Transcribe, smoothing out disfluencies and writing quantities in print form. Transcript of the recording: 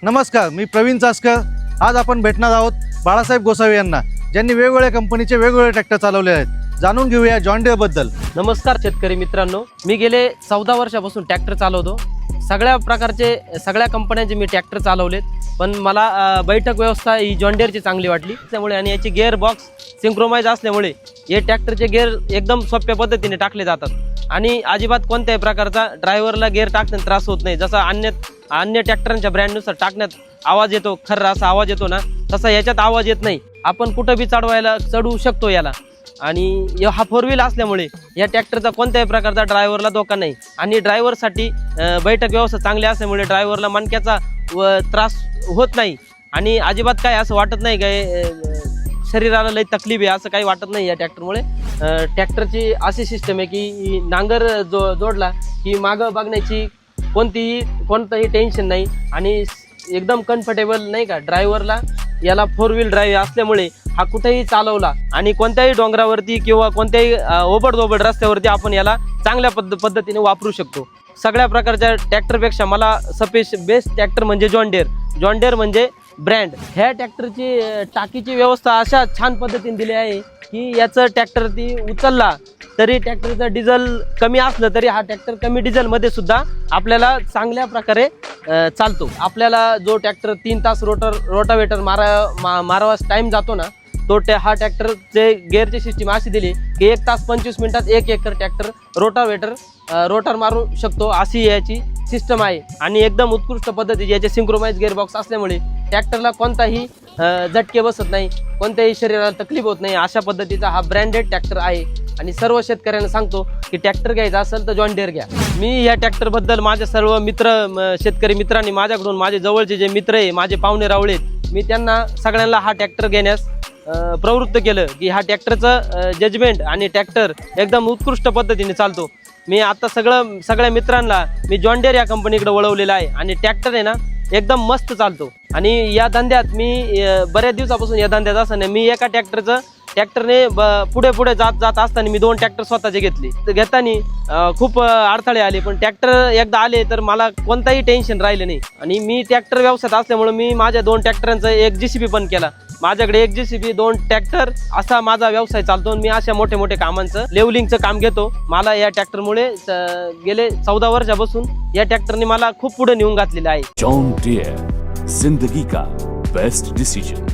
नमस्कार, मी प्रवीण चासकर। आज आपण भेटणार आहोत बाळासाहेब गोसावी यांना, ज्यांनी वेगवेगळ्या कंपनीचे वेगवेगळे ट्रॅक्टर चालवले आहेत। जाणून घेऊया जॉन डियर बद्दल। नमस्कार शेतकरी मित्रांनो, मी गेले 14 वर्षापासून ट्रॅक्टर चालवतो। सगळ्या प्रकारचे सगळ्या कंपन्यांचे मी ट्रॅक्टर चालवलेत, पण मला बैठक व्यवस्था ही जॉन डियरची चांगली वाटली। त्यामुळे आणि याची गिअर बॉक्स सिंक्रोमाइज असल्यामुळे हे ट्रॅक्टरचे गिअर एकदम सोप्या पद्धतीने टाकले जातात आणि अजिबात कोणत्याही प्रकारचा ड्रायव्हरला गिअर टाकण्यात त्रास होत नाही। जसा अन्य ट्रॅक्टरांच्या ब्रँडनुसार टाकण्यात आवाज येतो, खर्रा असा आवाज येतो ना, तसा याच्यात आवाज येत नाही। आपण कुठं बी चढवू शकतो याला। आणि हा 4 व्हील असल्यामुळे या ट्रॅक्टरचा कोणत्याही प्रकारचा ड्रायव्हरला धोका नाही। आणि ड्रायव्हरसाठी बैठक व्यवस्था चांगली असल्यामुळे ड्रायव्हरला मणक्याचा त्रास होत नाही आणि अजिबात काय असं वाटत नाही काय शरीराला लई तकलीफ आहे असं काही वाटत नाही। या ट्रॅक्टरमुळे ट्रॅक्टरची अशी सिस्टम आहे की नांगर जोडला की मागं बघण्याची कोणतंही टेन्शन नाही आणि एकदम कम्फर्टेबल नाही का ड्रायव्हरला। याला 4 व्हील ड्राईव्ह असल्यामुळे हा कुठेही चालवला आणि कोणत्याही डोंगरावरती किंवा कोणत्याही ओबड रस्त्यावरती आपण याला चांगल्या पद्धतीने वापरू शकतो। सगळ्या प्रकारच्या ट्रॅक्टरपेक्षा मला बेस्ट ट्रॅक्टर म्हणजे जॉन डियर म्हणजे ब्रँड। ह्या ट्रॅक्टरची टाकीची व्यवस्था अशा छान पद्धतीने दिली आहे की याचं ट्रॅक्टर ती उचलला तरी ट्रॅक्टरचं डिझेल कमी असलं तरी हा ट्रॅक्टर कमी डिझेलमध्ये सुद्धा आपल्याला चांगल्या प्रकारे चालतो। आपल्याला जो ट्रॅक्टर 3 तास रोटावेटर मारावास टाईम जातो ना, हा ट्रॅक्टरचे गिअरची सिस्टीम अशी दिली की 1 तास 25 मिनिटात 1 एकर ट्रॅक्टर रोटर मारू शकतो, अशी याची सिस्टम आहे। आणि एकदम उत्कृष्ट पद्धतीचे याचे सिंक्रोमाइज गिअर बॉक्स असल्यामुळे ट्रॅक्टरला कोणताही झटके बसत नाही, कोणत्याही शरीराला तकलीफ होत नाही। अशा पद्धतीचा हा ब्रँडेड ट्रॅक्टर आहे आणि सर्व शेतकऱ्यांना सांगतो की ट्रॅक्टर घ्यायचा असेल तर जॉन डियर घ्या। मी या ट्रॅक्टरबद्दल माझ्या सर्व शेतकरी मित्रांनी माझ्याकडून, माझे जवळचे जे मित्र आहे, माझे पाहुणे रावळे, मी त्यांना सगळ्यांना हा ट्रॅक्टर घेण्यास प्रवृत्त केलं की हा ट्रॅक्टरचं जजमेंट आणि ट्रॅक्टर एकदम उत्कृष्ट पद्धतीने चालतो। मी आता सगळ्या मित्रांना मी जॉन डियर या कंपनीकडे वळवलेलं आहे आणि ट्रॅक्टर आहे ना एकदम मस्त चालतो। आणि या धंद्यात मी बऱ्याच दिवसापासून या धंद्यात असताना मी एका ट्रॅक्टरने पुढे जात असताना मी 2 ट्रॅक्टर स्वतःचे घेताना खूप अडथळे आले, पण ट्रॅक्टर एकदा आले तर मला कोणताही टेन्शन राहिलं नाही। आणि मी ट्रॅक्टर व्यवसायात असल्यामुळे मी माझ्या 2 ट्रॅक्टरांचा एक JCB पण केला। माझ्याकडे 1 JCB 2 ट्रॅक्टर असा माझा व्यवसाय चालतो। मी अशा मोठे कामांचं लेवलिंगचं काम घेतो। मला या ट्रॅक्टरमुळे गेले 14 वर्षापासून या ट्रॅक्टरने मला खूप पुढे नेऊन घातलेलं आहे। जॉन डियर, जिंदगी का बेस्ट डिसीजन।